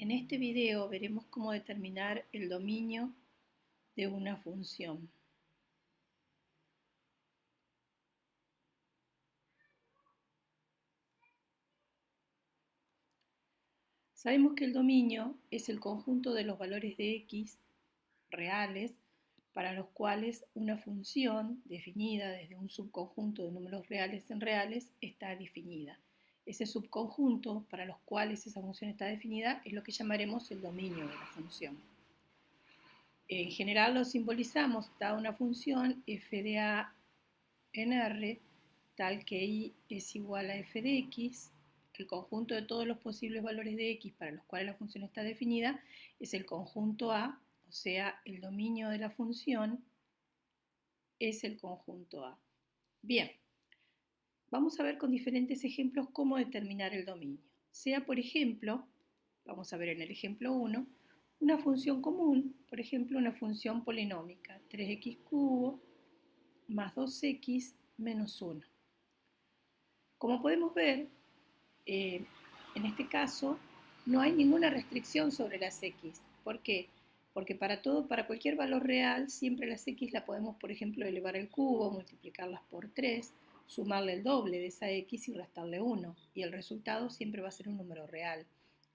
En este video veremos cómo determinar el dominio de una función. Sabemos que el dominio es el conjunto de los valores de x reales para los cuales una función definida desde un subconjunto de números reales en reales está definida. Ese subconjunto para los cuales esa función está definida es lo que llamaremos el dominio de la función. En general lo simbolizamos dada una función f de a en R tal que y es igual a f de x. El conjunto de todos los posibles valores de x para los cuales la función está definida es el conjunto A, o sea, el dominio de la función es el conjunto A. Bien, vamos a ver con diferentes ejemplos cómo determinar el dominio. Sea, por ejemplo, vamos a ver en el ejemplo 1, una función común, por ejemplo, una función polinómica, 3x cubo más 2x menos 1. Como podemos ver, en este caso no hay ninguna restricción sobre las x. ¿Por qué? Porque para cualquier valor real, siempre las x la podemos, por ejemplo, elevar al cubo, multiplicarlas por 3, sumarle el doble de esa x y restarle 1. Y el resultado siempre va a ser un número real.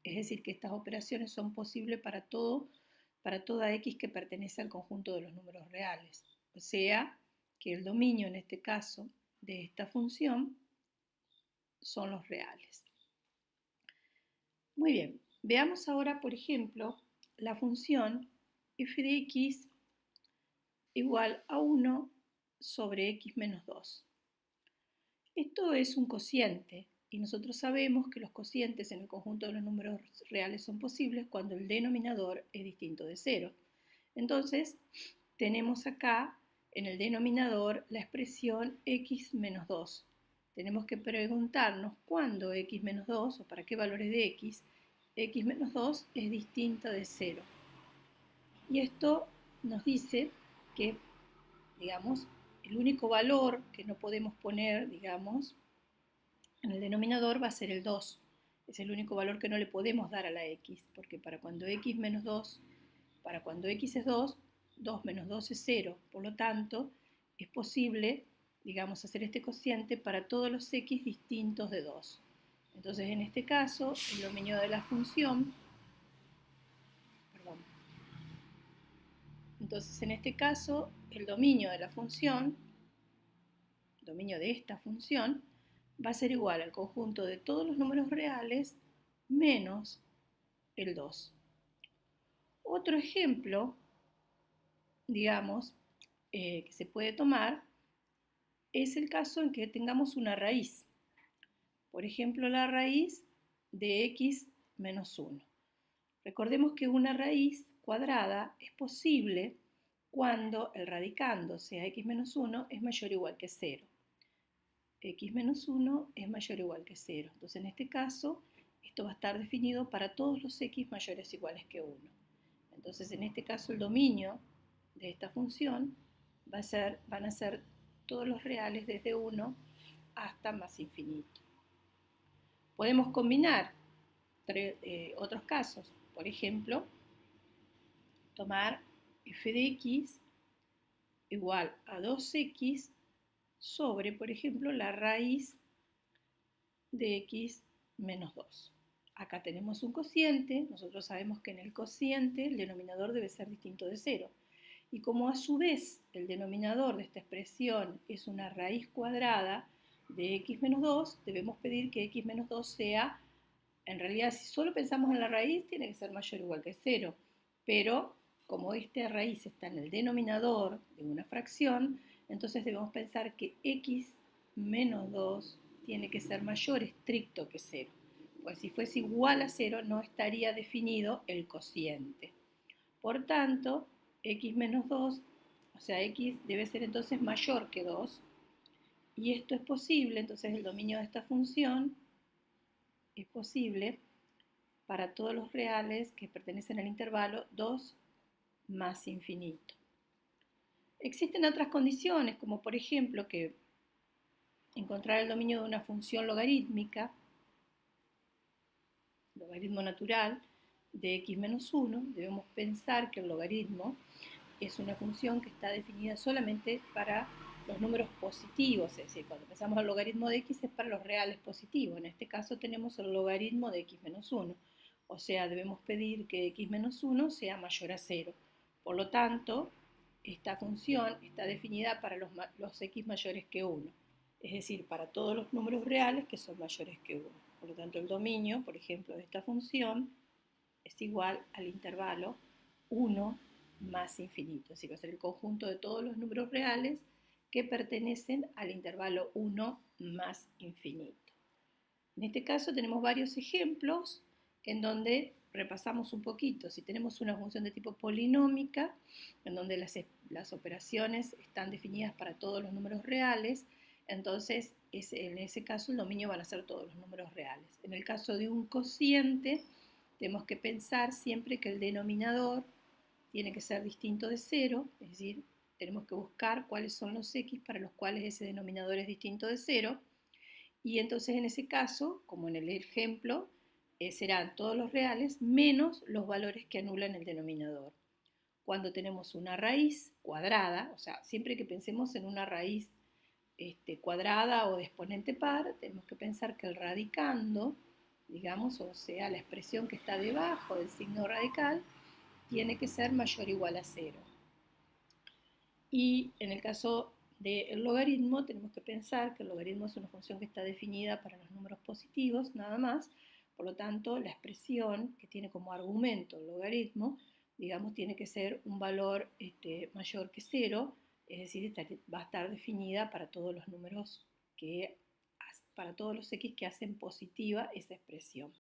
Es decir, que estas operaciones son posibles para toda x que pertenece al conjunto de los números reales. O sea, que el dominio, en este caso, de esta función son los reales. Muy bien, veamos ahora, por ejemplo, la función f de x igual a 1 sobre x menos 2. Esto es un cociente y nosotros sabemos que los cocientes en el conjunto de los números reales son posibles cuando el denominador es distinto de 0. Entonces, tenemos acá en el denominador la expresión x menos 2. Tenemos que preguntarnos cuándo x menos 2, o para qué valores de x menos 2 es distinta de 0. Y esto nos dice que, digamos, el único valor que no podemos poner, digamos, en el denominador va a ser el 2. Es el único valor que no le podemos dar a la x, porque para cuando x menos 2, para cuando x es 2, 2 menos 2 es 0. Por lo tanto, es posible, digamos, hacer este cociente para todos los x distintos de 2. Entonces, en este caso, el dominio de la función, entonces en este caso, el dominio de la función, el dominio de esta función, va a ser igual al conjunto de todos los números reales menos el 2. Otro ejemplo, digamos, que se puede tomar es el caso en que tengamos una raíz. Por ejemplo, la raíz de x menos 1. Recordemos que una raíz cuadrada es posible cuando el radicando, sea x menos 1, es mayor o igual que 0. X menos 1 es mayor o igual que 0. Entonces, en este caso, esto va a estar definido para todos los x mayores o iguales que 1. Entonces, en este caso, el dominio de esta función van a ser todos los reales desde 1 hasta más infinito. Podemos combinar otros casos. Por ejemplo, tomar f de x igual a 2x sobre, por ejemplo, la raíz de x menos 2. Acá tenemos un cociente, nosotros sabemos que en el cociente el denominador debe ser distinto de 0. Y como a su vez el denominador de esta expresión es una raíz cuadrada de x menos 2, debemos pedir que x menos 2 sea, en realidad si solo pensamos en la raíz, tiene que ser mayor o igual que 0. Pero como esta raíz está en el denominador de una fracción, entonces debemos pensar que x menos 2 tiene que ser mayor estricto que 0. Pues si fuese igual a 0 no estaría definido el cociente. Por tanto, x menos 2, o sea, x debe ser entonces mayor que 2. Y esto es posible, entonces el dominio de esta función es posible para todos los reales que pertenecen al intervalo 2 más infinito. Existen otras condiciones, como por ejemplo que encontrar el dominio de una función logarítmica, logaritmo natural, de x menos 1, debemos pensar que el logaritmo es una función que está definida solamente para los números positivos, es decir, cuando pensamos el logaritmo de x es para los reales positivos. En este caso tenemos el logaritmo de x menos 1, o sea, debemos pedir que x menos 1 sea mayor a 0. Por lo tanto, esta función está definida para los x mayores que 1, es decir, para todos los números reales que son mayores que 1. Por lo tanto, el dominio, por ejemplo, de esta función es igual al intervalo 1 más infinito. Así que va a ser el conjunto de todos los números reales que pertenecen al intervalo 1 más infinito. En este caso tenemos varios ejemplos en donde repasamos un poquito. Si tenemos una función de tipo polinómica, en donde las operaciones están definidas para todos los números reales, entonces en ese caso el dominio van a ser todos los números reales. En el caso de un cociente, tenemos que pensar siempre que el denominador tiene que ser distinto de 0, es decir, tenemos que buscar cuáles son los x para los cuales ese denominador es distinto de 0, y entonces en ese caso, como en el ejemplo, serán todos los reales menos los valores que anulan el denominador. Cuando tenemos una raíz cuadrada, o sea, siempre que pensemos en una raíz cuadrada o de exponente par, tenemos que pensar que el radicando, digamos, o sea, la expresión que está debajo del signo radical, tiene que ser mayor o igual a 0. Y en el caso del logaritmo, tenemos que pensar que el logaritmo es una función que está definida para los números positivos, nada más. Por lo tanto, la expresión que tiene como argumento el logaritmo, digamos, tiene que ser un valor mayor que 0, es decir, va a estar definida para todos los números para todos los x que hacen positiva esa expresión.